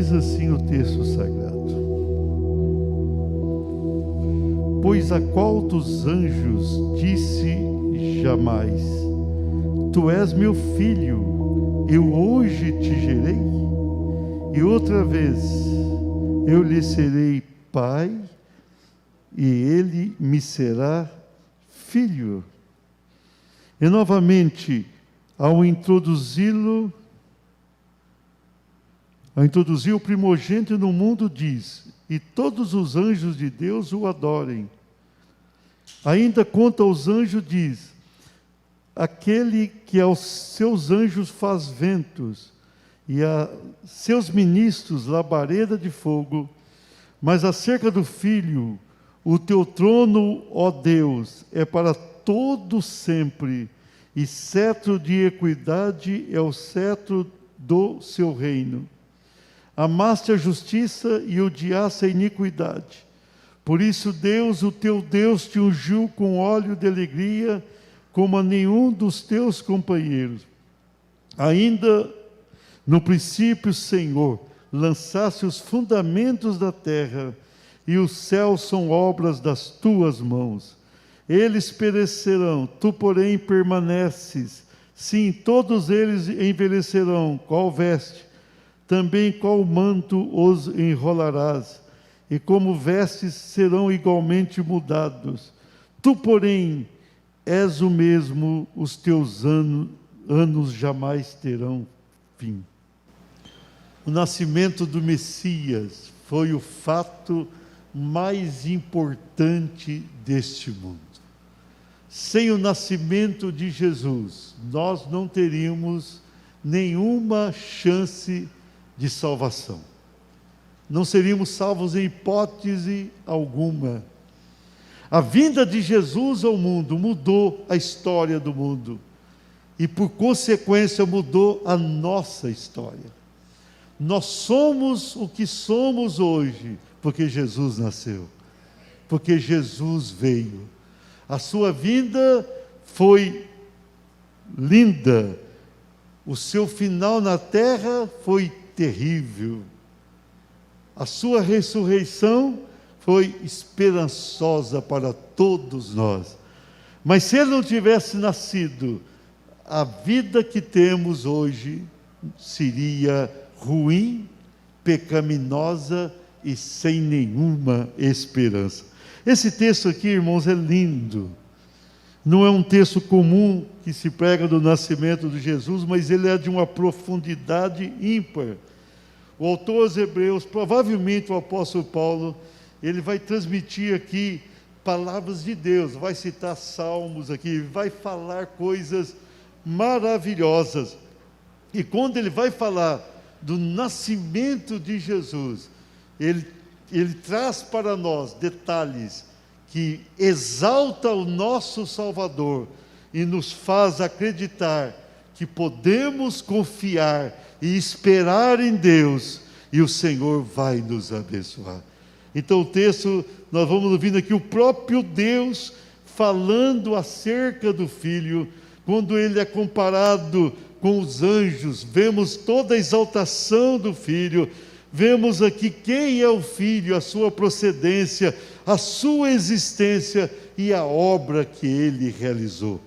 diz assim o texto sagrado: pois a qual dos anjos disse jamais: tu és meu filho, eu hoje te gerei? E outra vez: eu lhe serei pai, e ele me será filho. E novamente, ao introduzir o primogênito no mundo, diz: e todos os anjos de Deus o adorem. Ainda quanto aos anjos diz: aquele que aos seus anjos faz ventos, e a seus ministros labareda de fogo. Mas acerca do Filho: o teu trono, ó Deus, é para todo sempre, e cetro de equidade é o cetro do seu reino. Amaste a justiça e odiaste a iniquidade. Por isso Deus, o teu Deus, te ungiu com óleo de alegria, como a nenhum dos teus companheiros. Ainda no princípio, Senhor, lançaste os fundamentos da terra, e os céus são obras das tuas mãos. Eles perecerão, tu, porém, permaneces. Sim, todos eles envelhecerão, qual veste, também qual manto os enrolarás, e como vestes serão igualmente mudados. Tu, porém, és o mesmo, os teus anos jamais terão fim. O nascimento do Messias foi o fato mais importante deste mundo. Sem o nascimento de Jesus, nós não teríamos nenhuma chance de salvação. Não seríamos salvos em hipótese alguma. A vinda de Jesus ao mundo mudou a história do mundo e, por consequência, mudou a nossa história. Nós somos o que somos hoje porque Jesus nasceu, porque Jesus veio. A sua vinda foi linda, o seu final na terra foi terrível. A sua ressurreição foi esperançosa para todos nós. Mas se ele não tivesse nascido, a vida que temos hoje seria ruim, pecaminosa e sem nenhuma esperança. Esse texto aqui, irmãos, é lindo. Não é um texto comum que se prega do nascimento de Jesus, mas ele é de uma profundidade ímpar. O autor aos Hebreus, provavelmente o apóstolo Paulo, ele vai transmitir aqui palavras de Deus, vai citar salmos aqui, vai falar coisas maravilhosas. E quando ele vai falar do nascimento de Jesus, ele traz para nós detalhes que exalta o nosso Salvador e nos faz acreditar que podemos confiar e esperar em Deus, e o Senhor vai nos abençoar. Então o texto, nós vamos ouvindo aqui o próprio Deus falando acerca do Filho. Quando ele é comparado com os anjos, vemos toda a exaltação do Filho, vemos aqui quem é o Filho, a sua procedência, a sua existência e a obra que ele realizou.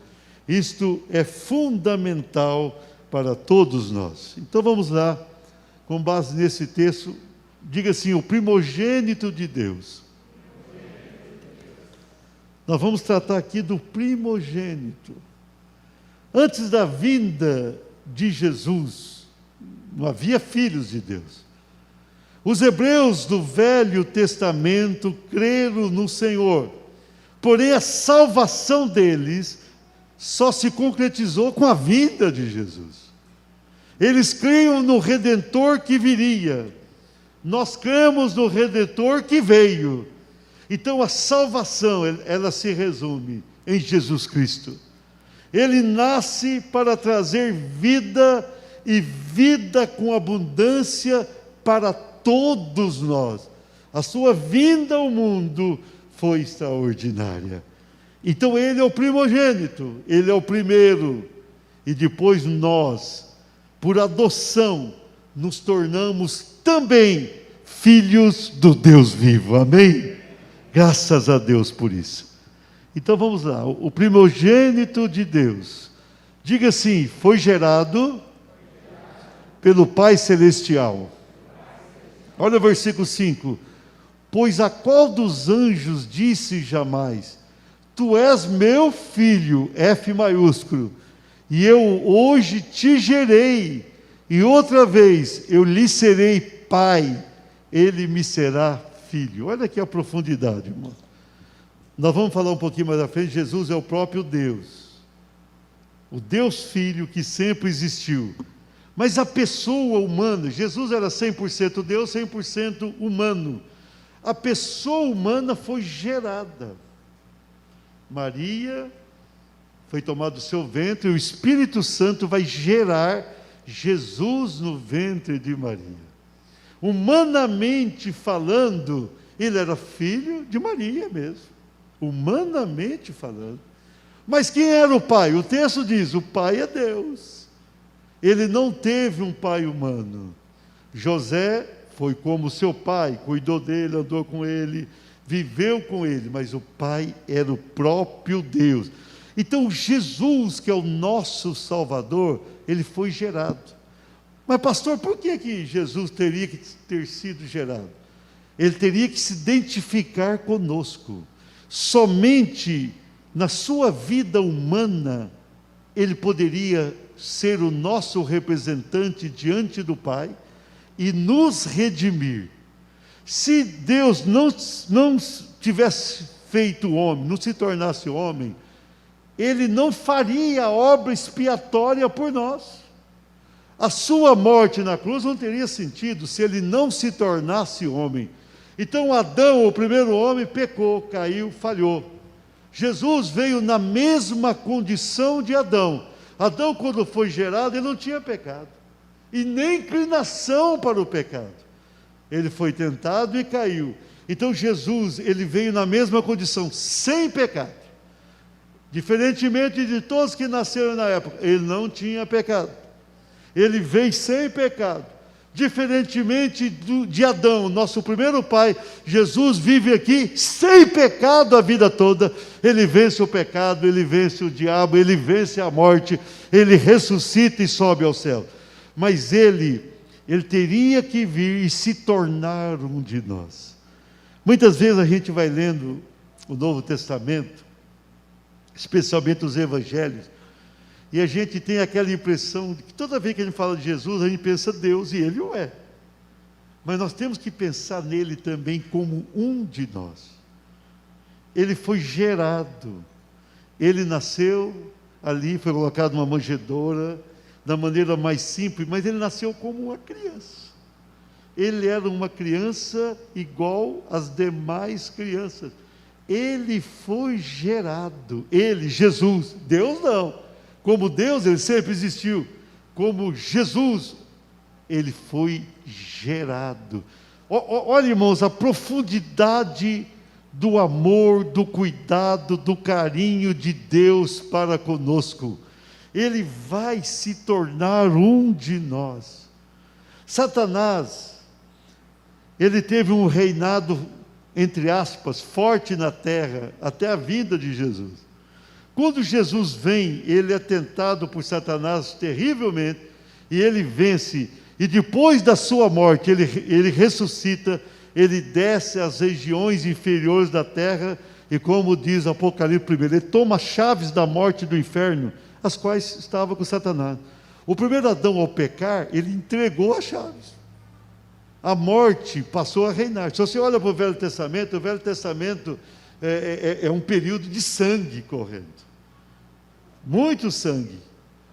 Isto é fundamental para todos nós. Então vamos lá, com base nesse texto, diga assim: o primogênito de Deus. Nós vamos tratar aqui do primogênito. Antes da vinda de Jesus, não havia filhos de Deus. Os hebreus do Velho Testamento creram no Senhor, porém a salvação deles só se concretizou com a vinda de Jesus. Eles criam no Redentor que viria, nós cremos no Redentor que veio. Então a salvação, ela se resume em Jesus Cristo. Ele nasce para trazer vida, e vida com abundância para todos nós. A sua vinda ao mundo foi extraordinária. Então ele é o primogênito, ele é o primeiro, e depois nós, por adoção, nos tornamos também filhos do Deus vivo. Amém? Graças a Deus por isso. Então vamos lá. O primogênito de Deus, diga assim, foi gerado pelo Pai Celestial. Olha o versículo 5. Pois a qual dos anjos disse jamais: Tu és meu filho, F maiúsculo, e eu hoje te gerei, e outra vez eu lhe serei pai, ele me será filho. Olha aqui a profundidade, irmão. Nós vamos falar um pouquinho mais à frente. Jesus é o próprio Deus, o Deus Filho que sempre existiu. Mas a pessoa humana, Jesus era 100% Deus, 100% humano. A pessoa humana foi gerada. Maria foi tomada do seu ventre, e o Espírito Santo vai gerar Jesus no ventre de Maria. Humanamente falando, ele era filho de Maria mesmo. Humanamente falando. Mas quem era o pai? O texto diz, o pai é Deus. Ele não teve um pai humano. José foi como seu pai, cuidou dele, andou com ele, viveu com ele, mas o pai era o próprio Deus. Então Jesus, que é o nosso Salvador, ele foi gerado. Mas pastor, por que Jesus teria que ter sido gerado? Ele teria que se identificar conosco. Somente na sua vida humana, ele poderia ser o nosso representante diante do Pai e nos redimir. Se Deus não tivesse feito homem, não se tornasse homem, ele não faria a obra expiatória por nós. A sua morte na cruz não teria sentido se ele não se tornasse homem. Então Adão, o primeiro homem, pecou, caiu, falhou. Jesus veio na mesma condição de Adão. Adão, quando foi gerado, ele não tinha pecado, e nem inclinação para o pecado. Ele foi tentado e caiu. Então Jesus, ele veio na mesma condição, sem pecado. Diferentemente de todos que nasceram na época, ele não tinha pecado. Ele veio sem pecado. Diferentemente de Adão, nosso primeiro pai, Jesus vive aqui sem pecado a vida toda. Ele vence o pecado, ele vence o diabo, ele vence a morte, ele ressuscita e sobe ao céu. Mas ele teria que vir e se tornar um de nós. Muitas vezes a gente vai lendo o Novo Testamento, especialmente os Evangelhos, e a gente tem aquela impressão de que toda vez que a gente fala de Jesus, a gente pensa Deus, e Ele o é. Mas nós temos que pensar nele também como um de nós. Ele foi gerado, ele nasceu ali, foi colocado numa manjedoura, da maneira mais simples, mas ele nasceu como uma criança. Ele era uma criança igual às demais crianças. Ele foi gerado, ele, Jesus, Deus não. Como Deus, ele sempre existiu. Como Jesus, ele foi gerado. Olha, irmãos, a profundidade do amor, do cuidado, do carinho de Deus para conosco. Ele vai se tornar um de nós. Satanás, ele teve um reinado, entre aspas, forte na terra, até a vinda de Jesus. Quando Jesus vem, ele é tentado por Satanás terrivelmente, e ele vence, e depois da sua morte, ele ressuscita, ele desce às regiões inferiores da terra, e como diz Apocalipse 1, ele toma as chaves da morte e do inferno, as quais estavam com Satanás. O primeiro Adão, ao pecar, ele entregou as chaves. A morte passou a reinar. Se você olha para o Velho Testamento é um período de sangue correndo. Muito sangue.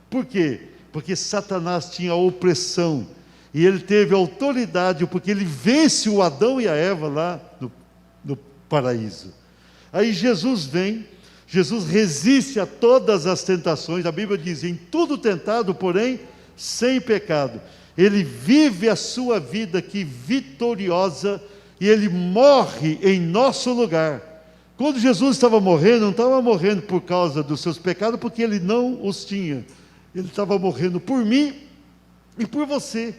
Por quê? Porque Satanás tinha opressão, e ele teve autoridade, porque ele vence o Adão e a Eva lá no paraíso. Aí Jesus vem, Jesus resiste a todas as tentações, a Bíblia diz, em tudo tentado, porém, sem pecado. Ele vive a sua vida aqui vitoriosa, e ele morre em nosso lugar. Quando Jesus estava morrendo, não estava morrendo por causa dos seus pecados, porque ele não os tinha. Ele estava morrendo por mim e por você.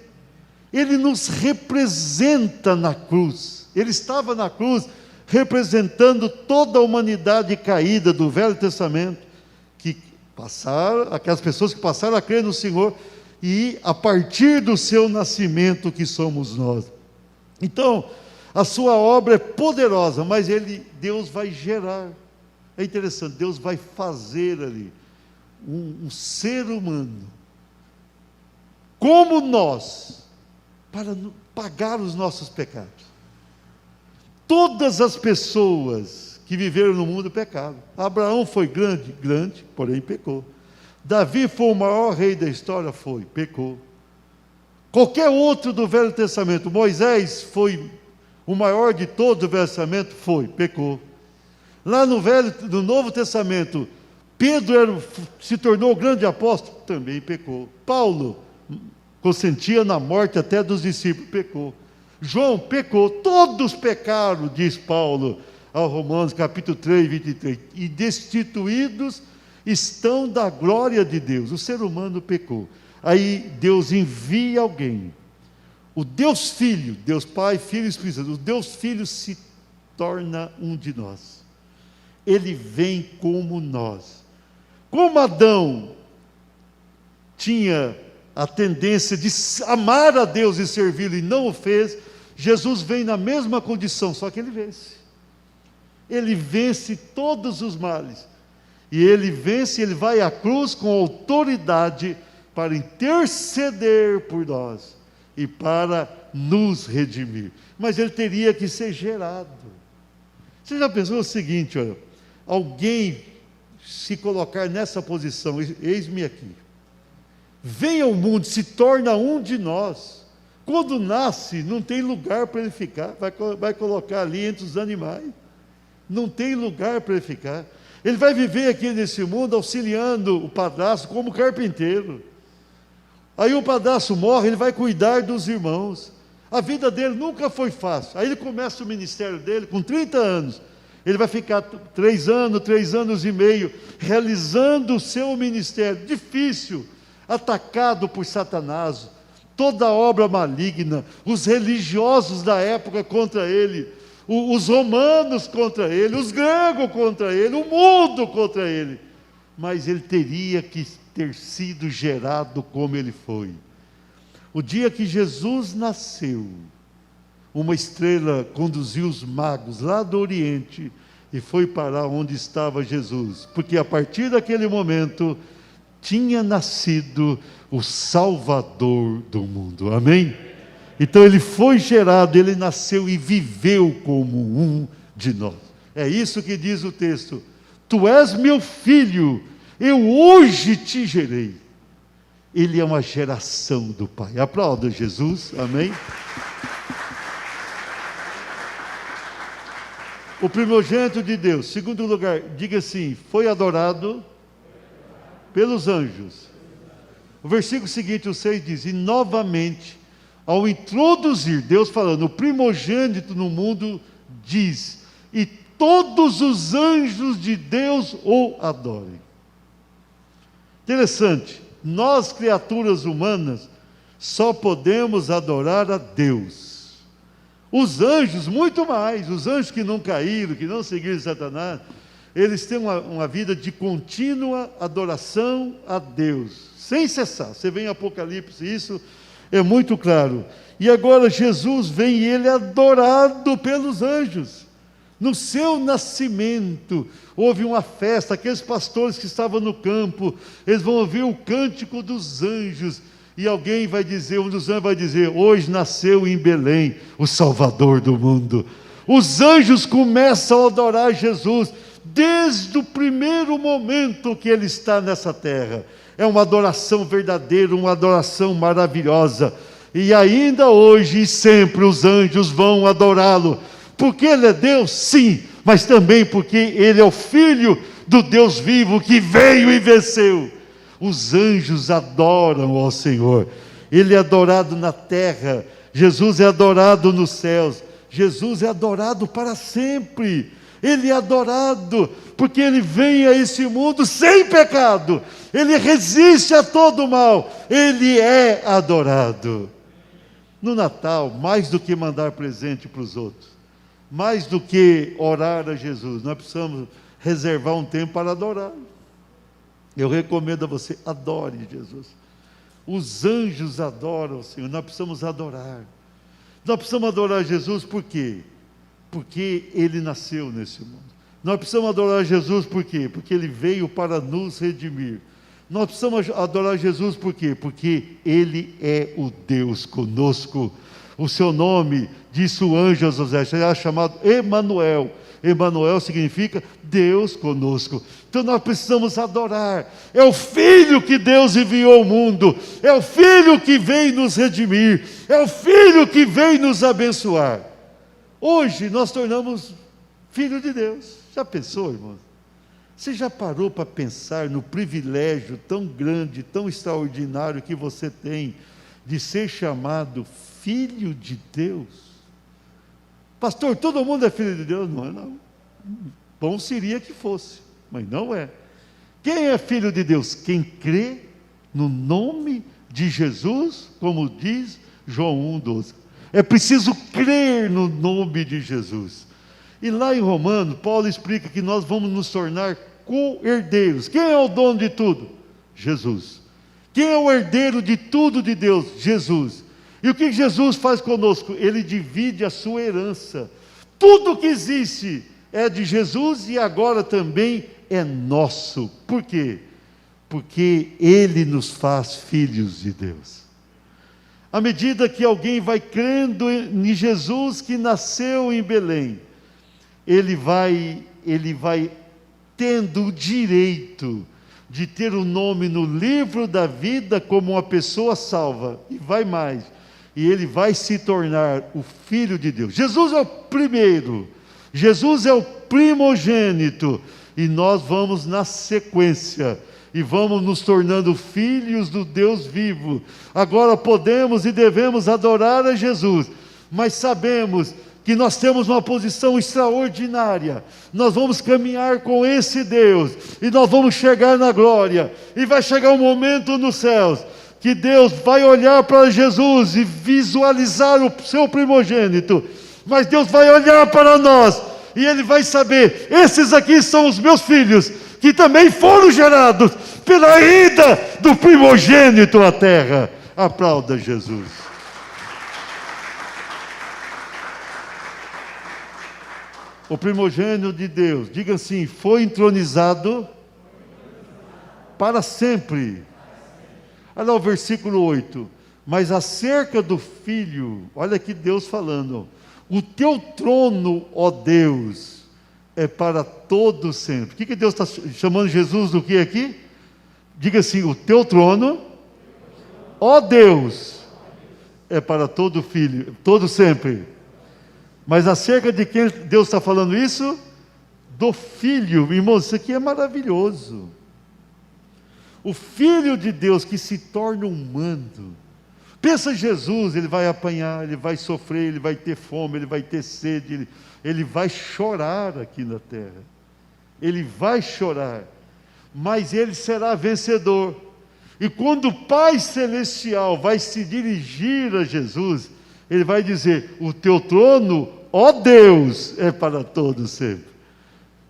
Ele nos representa na cruz. Ele estava na cruz representando toda a humanidade caída do Velho Testamento, aquelas pessoas que passaram a crer no Senhor, e a partir do seu nascimento que somos nós. Então, a sua obra é poderosa, mas Deus vai gerar. É interessante, Deus vai fazer ali um ser humano, como nós, para pagar os nossos pecados. Todas as pessoas que viveram no mundo pecaram. Abraão foi grande, porém pecou. Davi foi o maior rei da história, pecou. Qualquer outro do Velho Testamento, Moisés foi o maior de todo o Velho Testamento, pecou. Lá no Novo Testamento, Pedro se tornou o grande apóstolo, também pecou. Paulo consentia na morte até dos discípulos, pecou. João pecou, todos pecaram, diz Paulo ao Romanos capítulo 3, 23, e destituídos estão da glória de Deus. O ser humano pecou. Aí Deus envia alguém, o Deus Filho, Deus Pai, Filho e Espírito Santo, o Deus Filho se torna um de nós. Ele vem como nós. Como Adão tinha a tendência de amar a Deus e servi-lo e não o fez, Jesus vem na mesma condição, só que ele vence. Ele vence todos os males. E ele vence, ele vai à cruz com autoridade para interceder por nós e para nos redimir. Mas ele teria que ser gerado. Você já pensou o seguinte, olha, alguém se colocar nessa posição, eis-me aqui, vem ao mundo, se torna um de nós. Quando nasce, não tem lugar para ele ficar, vai colocar ali entre os animais, não tem lugar para ele ficar. Ele vai viver aqui nesse mundo auxiliando o padrasto como carpinteiro. Aí o padrasto morre, ele vai cuidar dos irmãos. A vida dele nunca foi fácil. Aí ele começa o ministério dele com 30 anos. Ele vai ficar 3 anos e meio, realizando o seu ministério difícil, atacado por Satanás, toda obra maligna, os religiosos da época contra ele, os romanos contra ele, os gregos contra ele, o mundo contra ele. Mas ele teria que ter sido gerado como ele foi. O dia que Jesus nasceu, uma estrela conduziu os magos lá do Oriente e foi parar onde estava Jesus, porque a partir daquele momento tinha nascido o Salvador do mundo. Amém? Então ele foi gerado, ele nasceu e viveu como um de nós. É isso que diz o texto: tu és meu filho, eu hoje te gerei. Ele é uma geração do Pai. Aplauda Jesus, amém? O primogênito de Deus, segundo lugar, diga assim, foi adorado pelos anjos. O versículo seguinte, o 6 diz, e novamente, ao introduzir, Deus falando, o primogênito no mundo diz, e todos os anjos de Deus o adorem. Interessante, nós criaturas humanas só podemos adorar a Deus. Os anjos, muito mais, os anjos que não caíram, que não seguiram Satanás, eles têm uma vida de contínua adoração a Deus, sem cessar. Você vê em Apocalipse, isso é muito claro. E agora Jesus vem e ele é adorado pelos anjos. No seu nascimento, houve uma festa, aqueles pastores que estavam no campo, eles vão ouvir o cântico dos anjos, e alguém vai dizer, um dos anjos vai dizer, hoje nasceu em Belém o Salvador do mundo. Os anjos começam a adorar Jesus, desde o primeiro momento que ele está nessa terra. É uma adoração verdadeira, uma adoração maravilhosa, e ainda hoje e sempre os anjos vão adorá-lo, porque ele é Deus, sim, mas também porque ele é o Filho do Deus vivo que veio e venceu. Os anjos adoram ao Senhor. Ele é adorado na terra, Jesus é adorado nos céus, Jesus é adorado para sempre. Ele é adorado porque ele vem a esse mundo sem pecado, ele resiste a todo mal, ele é adorado. No Natal, mais do que mandar presente para os outros, mais do que orar a Jesus, nós precisamos reservar um tempo para adorar. Eu recomendo a você, adore Jesus. Os anjos adoram o Senhor, nós precisamos adorar. Nós precisamos adorar Jesus por quê? Porque Ele nasceu nesse mundo. Nós precisamos adorar Jesus por quê? Porque Ele veio para nos redimir. Nós precisamos adorar Jesus por quê? Porque Ele é o Deus conosco. O seu nome, disse o anjo a José, será chamado Emanuel. Emanuel significa Deus conosco. Então nós precisamos adorar. É o Filho que Deus enviou ao mundo. É o Filho que veio nos redimir. É o Filho que veio nos abençoar. Hoje nós tornamos filho de Deus. Já pensou, irmão? Você já parou para pensar no privilégio tão grande, tão extraordinário que você tem de ser chamado filho de Deus? Pastor, todo mundo é filho de Deus? Não é, não. Bom seria que fosse, mas não é. Quem é filho de Deus? Quem crê no nome de Jesus, como diz João 1,12. É preciso crer no nome de Jesus. E lá em Romanos, Paulo explica que nós vamos nos tornar co-herdeiros. Quem é o dono de tudo? Jesus. Quem é o herdeiro de tudo de Deus? Jesus. E o que Jesus faz conosco? Ele divide a sua herança. Tudo que existe é de Jesus e agora também é nosso. Por quê? Porque Ele nos faz filhos de Deus. À medida que alguém vai crendo em Jesus que nasceu em Belém, ele vai tendo o direito de ter o nome no livro da vida como uma pessoa salva, e vai mais, e ele vai se tornar o Filho de Deus. Jesus é o primeiro, Jesus é o primogênito, e nós vamos na sequência, e vamos nos tornando filhos do Deus vivo. Agora podemos e devemos adorar a Jesus, mas sabemos que nós temos uma posição extraordinária. Nós vamos caminhar com esse Deus, e nós vamos chegar na glória, e vai chegar um momento nos céus, que Deus vai olhar para Jesus e visualizar o seu primogênito, mas Deus vai olhar para nós, e Ele vai saber, esses aqui são os meus filhos, que também foram gerados pela ida do primogênito à terra. Aplauda Jesus. O primogênito de Deus, diga assim, foi entronizado para sempre. Olha lá o versículo 8. Mas acerca do Filho, olha aqui Deus falando, o teu trono, ó Deus, é para todo sempre. O que Deus está chamando Jesus do que aqui? Diga assim, o teu trono, ó Deus, é para todo filho, todo sempre. Mas acerca de quem Deus está falando isso? Do Filho. Irmãos, isso aqui é maravilhoso. O Filho de Deus que se torna humano. Pensa Jesus, Ele vai apanhar, Ele vai sofrer, Ele vai ter fome, Ele vai ter sede, Ele vai chorar aqui na terra. Ele vai chorar, mas Ele será vencedor. E quando o Pai Celestial vai se dirigir a Jesus, Ele vai dizer, o teu trono, ó Deus, é para todos sempre.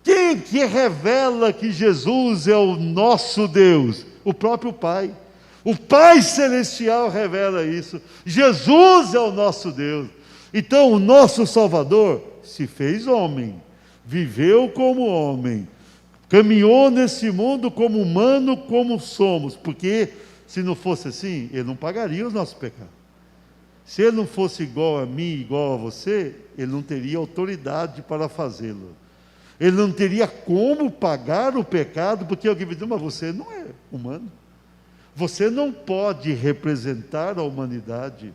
Quem que revela que Jesus é o nosso Deus? O próprio Pai. O Pai Celestial revela isso. Jesus é o nosso Deus. Então o nosso Salvador se fez homem, viveu como homem, caminhou nesse mundo como humano, como somos, porque se não fosse assim, Ele não pagaria os nossos pecados. Se Ele não fosse igual a mim, igual a você, Ele não teria autoridade para fazê-lo. Ele não teria como pagar o pecado, porque alguém vai dizer, mas você não é humano. Você não pode representar a humanidade.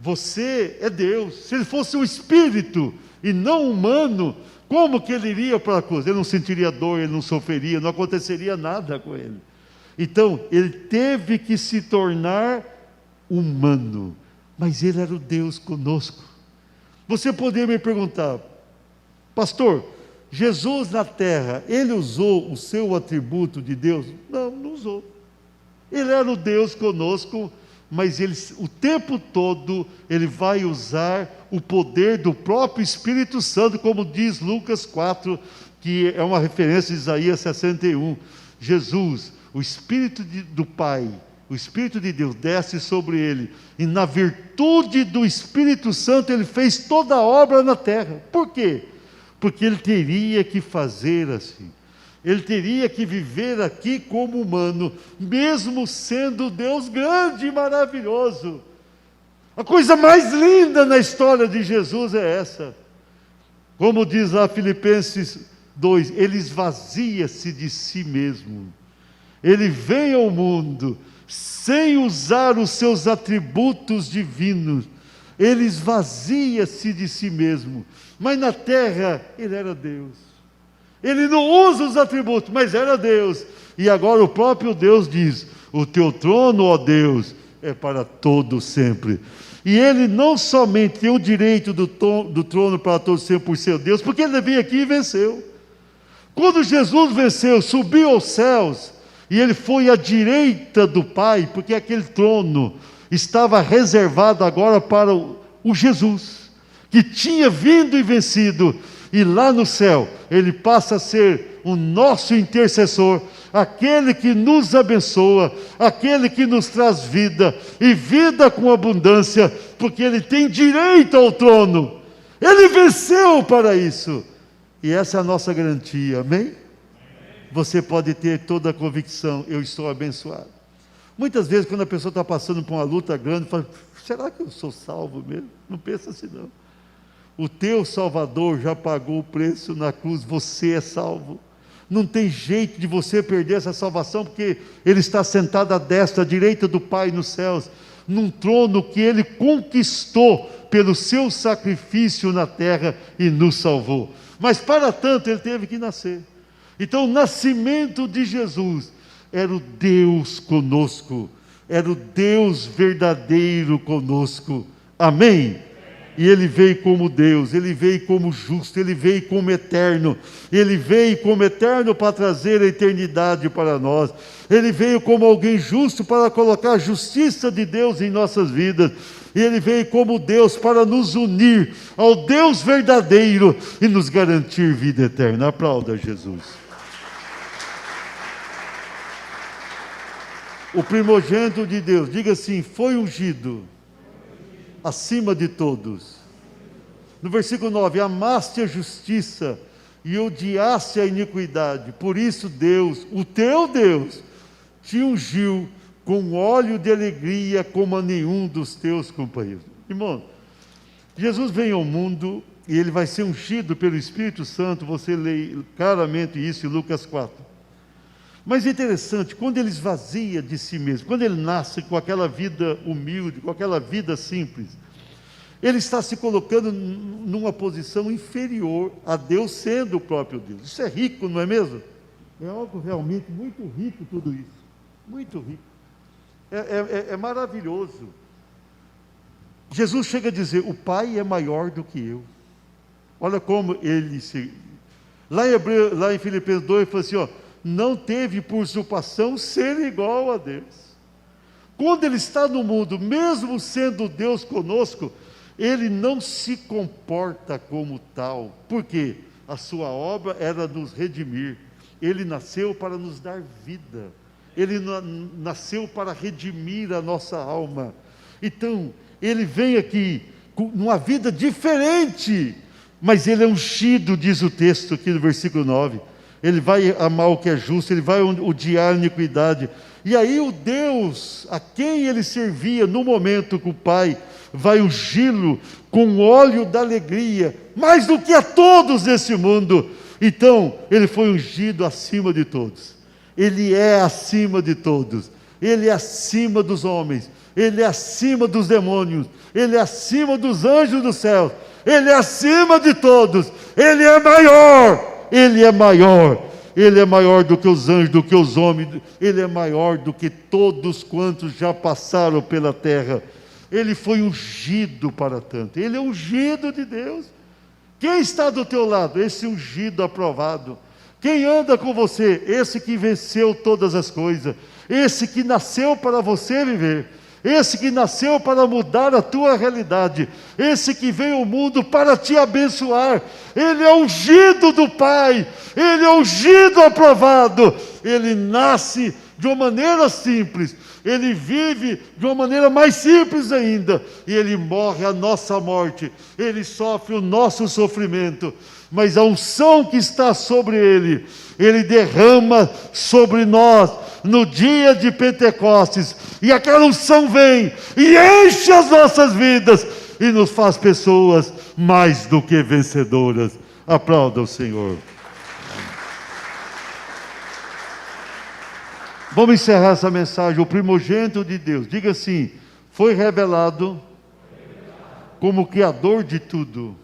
Você é Deus. Se Ele fosse um espírito e não humano, como que Ele iria para a cruz? Ele não sentiria dor, Ele não sofreria, não aconteceria nada com Ele. Então, Ele teve que se tornar humano. Mas Ele era o Deus conosco. Você poderia me perguntar, pastor, Jesus na terra, Ele usou o seu atributo de Deus? Não, não usou. Ele era o Deus conosco, mas ele, o tempo todo, ele vai usar o poder do próprio Espírito Santo, como diz Lucas 4, que é uma referência a Isaías 61. Jesus, o Espírito do Pai, o Espírito de Deus desce sobre ele, e na virtude do Espírito Santo ele fez toda a obra na terra. Por quê? Porque ele teria que fazer assim. Ele teria que viver aqui como humano, mesmo sendo Deus grande e maravilhoso. A coisa mais linda na história de Jesus é essa. Como diz lá Filipenses 2, ele esvazia-se de si mesmo. Ele vem ao mundo sem usar os seus atributos divinos. Ele esvazia-se de si mesmo. Mas na terra ele era Deus. Ele não usa os atributos, mas era Deus. E agora o próprio Deus diz: o teu trono, ó Deus, é para todo sempre. E ele não somente tem o direito do trono para todo sempre por ser Deus, porque ele veio aqui e venceu. Quando Jesus venceu, subiu aos céus, e ele foi à direita do Pai, porque aquele trono estava reservado agora para o Jesus, que tinha vindo e vencido. E lá no céu, ele passa a ser o nosso intercessor, aquele que nos abençoa, aquele que nos traz vida, e vida com abundância, porque ele tem direito ao trono. Ele venceu para isso. E essa é a nossa garantia, amém? Você pode ter toda a convicção: eu estou abençoado. Muitas vezes, quando a pessoa está passando por uma luta grande, fala: será que eu sou salvo mesmo? Não pensa assim não. O teu Salvador já pagou o preço na cruz, você é salvo. Não tem jeito de você perder essa salvação, porque Ele está sentado à destra, à direita do Pai nos céus, num trono que Ele conquistou pelo seu sacrifício na terra e nos salvou. Mas para tanto Ele teve que nascer. Então o nascimento de Jesus era o Deus conosco, era o Deus verdadeiro conosco. Amém? E ele veio como Deus, ele veio como justo, ele veio como eterno, ele veio como eterno para trazer a eternidade para nós, ele veio como alguém justo para colocar a justiça de Deus em nossas vidas, e ele veio como Deus para nos unir ao Deus verdadeiro e nos garantir vida eterna. Aplauda Jesus. O primogênito de Deus, diga assim, foi ungido acima de todos. No versículo 9, amaste a justiça e odiaste a iniquidade, por isso Deus, o teu Deus, te ungiu com óleo de alegria como a nenhum dos teus companheiros. Irmão, Jesus vem ao mundo e ele vai ser ungido pelo Espírito Santo, você lê claramente isso em Lucas 4. Mas é interessante, quando ele esvazia de si mesmo, quando ele nasce com aquela vida humilde, com aquela vida simples, ele está se colocando numa posição inferior a Deus, sendo o próprio Deus. Isso é rico, não é mesmo? É algo realmente muito rico tudo isso, muito rico. É maravilhoso. Jesus chega a dizer: o Pai é maior do que eu. Olha como ele se... Lá em Filipenses 2, ele fala assim, ó, não teve por usurpação ser igual a Deus. Quando ele está no mundo, mesmo sendo Deus conosco, ele não se comporta como tal. Por quê? A sua obra era nos redimir. Ele nasceu para nos dar vida. Ele nasceu para redimir a nossa alma. Então, ele vem aqui com uma vida diferente, mas ele é ungido, diz o texto aqui no versículo 9. Ele vai amar o que é justo, ele vai odiar a iniquidade. E aí o Deus a quem ele servia no momento com o Pai, vai ungí-lo com óleo da alegria, mais do que a todos nesse mundo. Então, ele foi ungido acima de todos. Ele é acima de todos. Ele é acima dos homens. Ele é acima dos demônios. Ele é acima dos anjos do céu. Ele é acima de todos. Ele é maior. Ele é maior. Ele é maior do que os anjos, do que os homens. Ele é maior do que todos quantos já passaram pela terra. Ele foi ungido para tanto. Ele é ungido de Deus. Quem está do teu lado? Esse ungido aprovado. Quem anda com você? Esse que venceu todas as coisas. Esse que nasceu para você viver. esse que nasceu para mudar a tua realidade, esse que veio ao mundo para te abençoar. Ele é ungido do Pai, ele é ungido, aprovado. Ele nasce de uma maneira simples, ele vive de uma maneira mais simples ainda, e ele morre a nossa morte, ele sofre o nosso sofrimento, mas a unção que está sobre ele, ele derrama sobre nós no dia de Pentecostes, e aquela unção vem e enche as nossas vidas e nos faz pessoas mais do que vencedoras. Aplauda o Senhor. Vamos encerrar essa mensagem. O primogênito de Deus, diga assim: foi revelado como o Criador de tudo.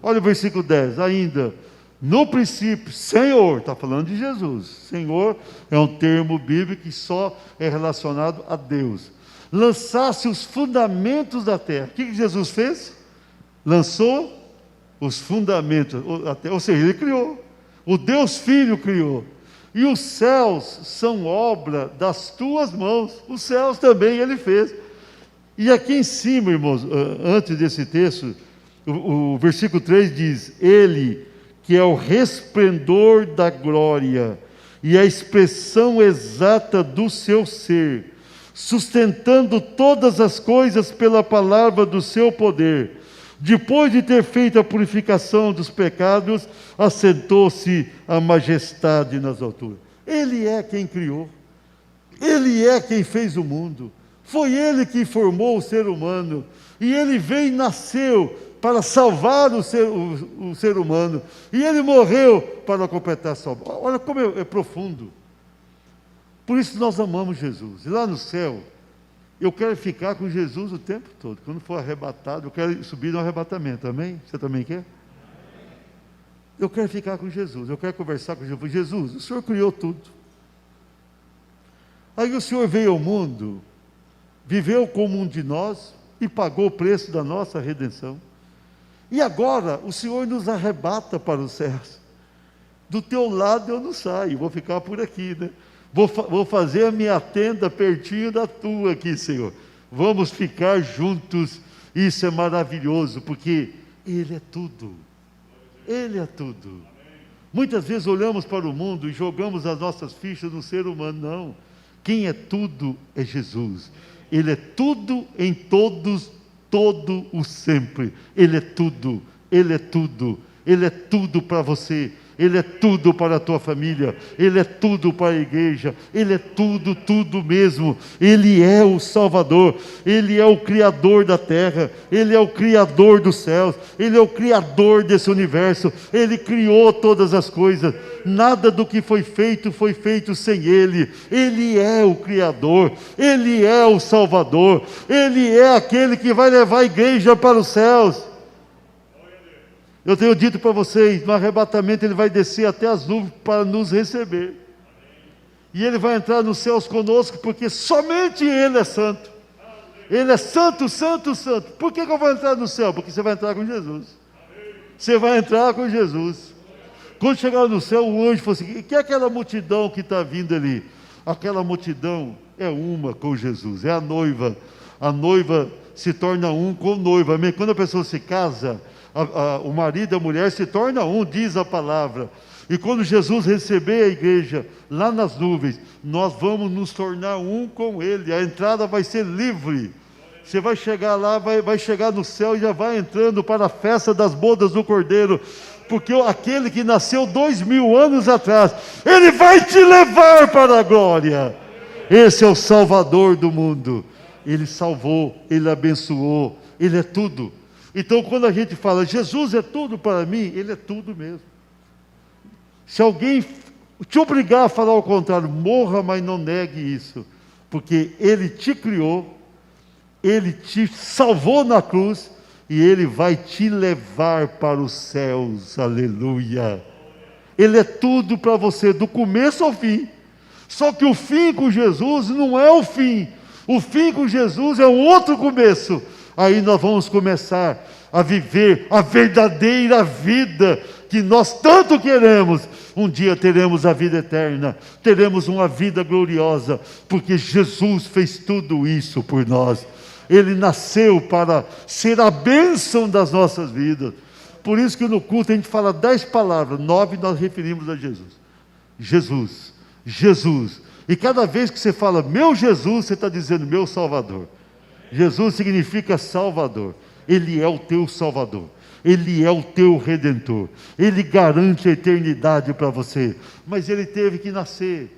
Olha o versículo 10, ainda. No princípio, Senhor, está falando de Jesus. Senhor é um termo bíblico que só é relacionado a Deus. Lançasse os fundamentos da terra. O que Jesus fez? Lançou os fundamentos, ou seja, ele criou. O Deus Filho criou. E os céus são obra das tuas mãos. Os céus também ele fez. E aqui em cima, irmãos, antes desse texto, o versículo 3 diz: Ele, que é o resplendor da glória e a expressão exata do seu ser, sustentando todas as coisas pela palavra do seu poder, depois de ter feito a purificação dos pecados, assentou-se a majestade nas alturas. Ele é quem criou, ele é quem fez o mundo, foi ele que formou o ser humano, e ele veio e nasceu para salvar o ser humano, e ele morreu para completar a sua obra. Olha como é profundo. Por isso nós amamos Jesus. E lá no céu, eu quero ficar com Jesus o tempo todo. Quando for arrebatado, eu quero subir no arrebatamento, amém? Você também quer? Eu quero ficar com Jesus, eu quero conversar com Jesus. Jesus, o Senhor criou tudo. Aí o Senhor veio ao mundo, viveu como um de nós e pagou o preço da nossa redenção. E agora o Senhor nos arrebata para os céus. Do teu lado eu não saio, vou ficar por aqui, né? Vou fazer a minha tenda pertinho da tua aqui, Senhor. Vamos ficar juntos. Isso é maravilhoso, porque Ele é tudo. Ele é tudo. Muitas vezes olhamos para o mundo e jogamos as nossas fichas no ser humano. Não. Quem é tudo é Jesus. Ele é tudo em todos, todo o sempre. Ele é tudo. Ele é tudo. Ele é tudo para você. Ele é tudo para a tua família, Ele é tudo para a igreja, Ele é tudo, tudo mesmo. Ele é o Salvador, Ele é o Criador da terra, Ele é o Criador dos céus, Ele é o Criador desse universo, Ele criou todas as coisas, nada do que foi feito sem Ele. Ele é o Criador, Ele é o Salvador, Ele é aquele que vai levar a igreja para os céus. Eu tenho dito para vocês, no arrebatamento Ele vai descer até as nuvens para nos receber. E Ele vai entrar nos céus conosco, porque somente Ele é santo. Ele é santo, santo, santo. Por que eu vou entrar no céu? Porque você vai entrar com Jesus. Você vai entrar com Jesus. Quando chegar no céu, o anjo falou assim: que é aquela multidão que está vindo ali? Aquela multidão é uma com Jesus, é a noiva. A noiva se torna um com o noivo, amém? Quando a pessoa se casa, o marido e a mulher se tornam um, diz a palavra. E quando Jesus receber a igreja lá nas nuvens, nós vamos nos tornar um com Ele. A entrada vai ser livre. Você vai chegar lá, vai chegar no céu e já vai entrando para a festa das bodas do Cordeiro, porque aquele que nasceu 2000 anos atrás, Ele vai te levar para a glória. Esse é o Salvador do mundo. Ele salvou, Ele abençoou, Ele é tudo. Então, quando a gente fala, Jesus é tudo para mim, Ele é tudo mesmo. Se alguém te obrigar a falar o contrário, morra, mas não negue isso, porque Ele te criou, Ele te salvou na cruz, e Ele vai te levar para os céus, aleluia. Ele é tudo para você, do começo ao fim. Só que o fim com Jesus não é o fim com Jesus é um outro começo. Aí nós vamos começar a viver a verdadeira vida que nós tanto queremos, um dia teremos a vida eterna, teremos uma vida gloriosa, porque Jesus fez tudo isso por nós. Ele nasceu para ser a bênção das nossas vidas. Por isso que no culto a gente fala 10 palavras, 9 nós referimos a Jesus. Jesus, Jesus. E cada vez que você fala meu Jesus, você está dizendo meu Salvador. Jesus significa Salvador. Ele é o teu Salvador. Ele é o teu Redentor. Ele garante a eternidade para você. Mas ele teve que nascer.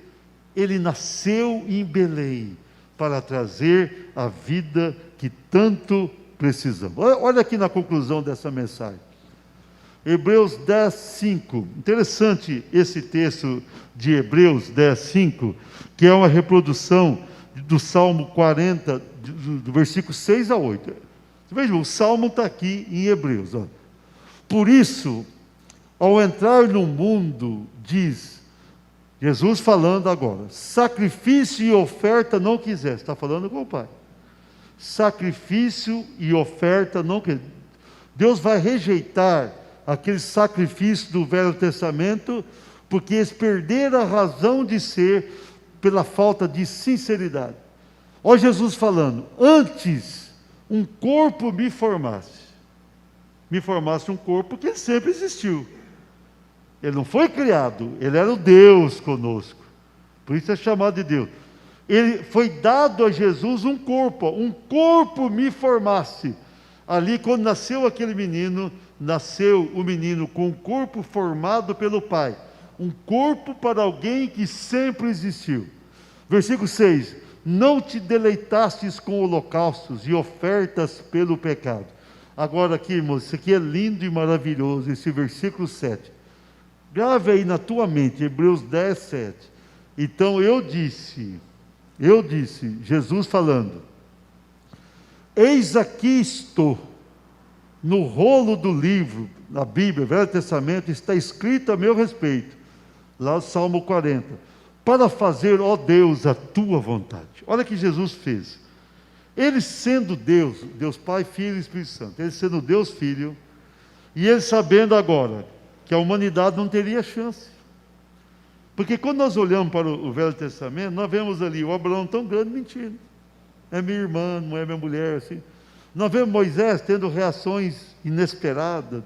Ele nasceu em Belém para trazer a vida que tanto precisamos. Olha aqui na conclusão dessa mensagem. Hebreus 10, 5. Interessante esse texto de Hebreus 10, 5, que é uma reprodução do Salmo 40, do versículo 6 a 8. Veja, o Salmo está aqui em Hebreus. Ó. Por isso, ao entrar no mundo, diz, Jesus falando agora, sacrifício e oferta não quiseste. Está falando com o Pai. Sacrifício e oferta não quiseste. Deus vai rejeitar aquele sacrifício do Velho Testamento, porque eles perderam a razão de ser pela falta de sinceridade. Olha Jesus falando, antes um corpo me formasse um corpo que sempre existiu. Ele não foi criado, ele era o Deus conosco, por isso é chamado de Deus. Ele foi dado a Jesus um corpo me formasse. Ali quando nasceu aquele menino, nasceu o menino com um corpo formado pelo Pai, um corpo para alguém que sempre existiu. Versículo 6, não te deleitastes com holocaustos e ofertas pelo pecado. Agora aqui, irmãos, isso aqui é lindo e maravilhoso, esse versículo 7. Grave aí na tua mente, Hebreus 10, 7. Então eu disse, Jesus falando, eis aqui estou, no rolo do livro, na Bíblia, Velho Testamento, está escrito a meu respeito, lá no Salmo 40, para fazer, ó Deus, a tua vontade. Olha o que Jesus fez. Ele sendo Deus, Deus Pai, Filho e Espírito Santo, ele sendo Deus Filho, e ele sabendo agora que a humanidade não teria chance. Porque quando nós olhamos para o Velho Testamento, nós vemos ali o Abraão tão grande mentindo. É minha irmã, não é minha mulher, assim. Nós vemos Moisés tendo reações inesperadas,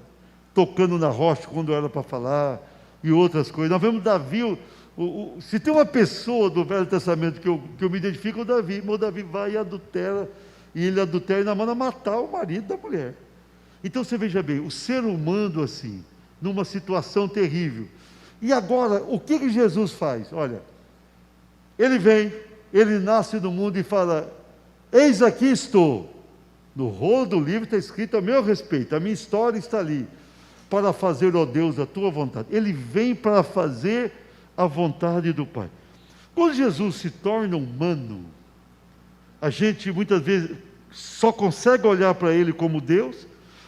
tocando na rocha quando era para falar, e outras coisas. Nós vemos Davi, se tem uma pessoa do Velho Testamento que eu me identifico, é o Davi. Meu Davi vai e adultera, e ele adultera e ainda manda matar o marido da mulher. Então você veja bem, o ser humano assim, numa situação terrível. E agora, o que Jesus faz? Olha, ele vem, ele nasce no mundo e fala, eis aqui estou. No rolo do livro está escrito a meu respeito, a minha história está ali, para fazer, ó Deus, a tua vontade. Ele vem para fazer a vontade do Pai. Quando Jesus se torna humano, a gente muitas vezes só consegue olhar para ele como Deus,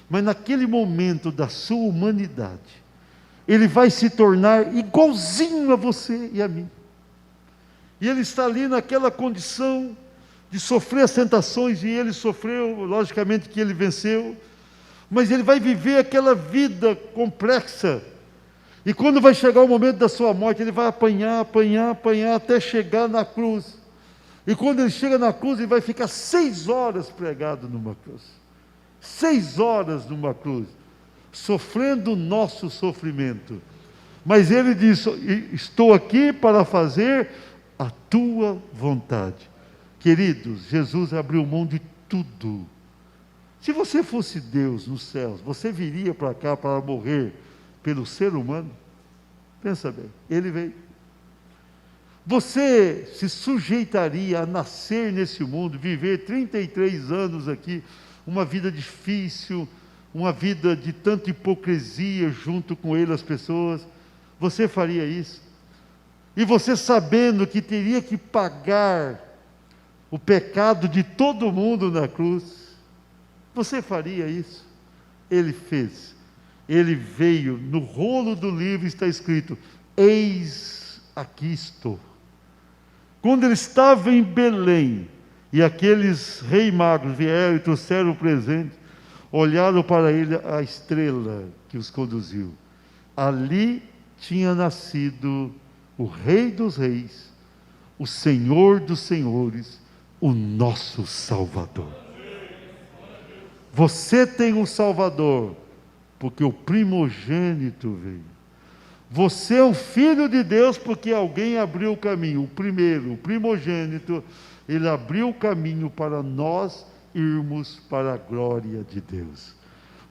mas naquele momento da sua humanidade, ele vai se tornar igualzinho a você e a mim. E ele está ali naquela condição de sofrer as tentações, e ele sofreu, logicamente que ele venceu, mas ele vai viver aquela vida complexa, e quando vai chegar o momento da sua morte, ele vai apanhar, até chegar na cruz, e quando ele chega na cruz, ele vai ficar 6 horas pregado numa cruz, 6 horas numa cruz, sofrendo o nosso sofrimento, mas ele diz, estou aqui para fazer a tua vontade. Queridos, Jesus abriu mão de tudo. Se você fosse Deus nos céus, você viria para cá para morrer pelo ser humano? Pensa bem, ele veio. Você se sujeitaria a nascer nesse mundo, viver 33 anos aqui, uma vida difícil, uma vida de tanta hipocrisia junto com ele as pessoas? Você faria isso? E você sabendo que teria que pagar o pecado de todo mundo na cruz, você faria isso? Ele fez. Ele veio, no rolo do livro está escrito, eis aqui estou. Quando ele estava em Belém, e aqueles reis magos vieram e trouxeram o presente, olharam para ele a estrela que os conduziu. ali tinha nascido o Rei dos Reis, o Senhor dos Senhores, o nosso Salvador. Você tem um Salvador, porque o primogênito veio. Você é um filho de Deus, porque alguém abriu o caminho. O primeiro, o primogênito, ele abriu o caminho para nós irmos para a glória de Deus.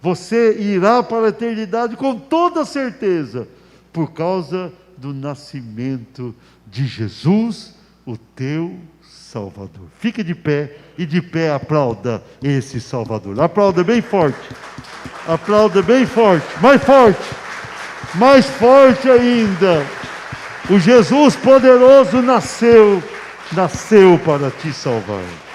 Você irá para a eternidade com toda certeza, por causa do nascimento de Jesus, o teu Salvador. Fique de pé e de pé aplauda esse Salvador. Aplauda bem forte. Aplauda bem forte. Mais forte. Mais forte ainda. O Jesus poderoso nasceu para te salvar.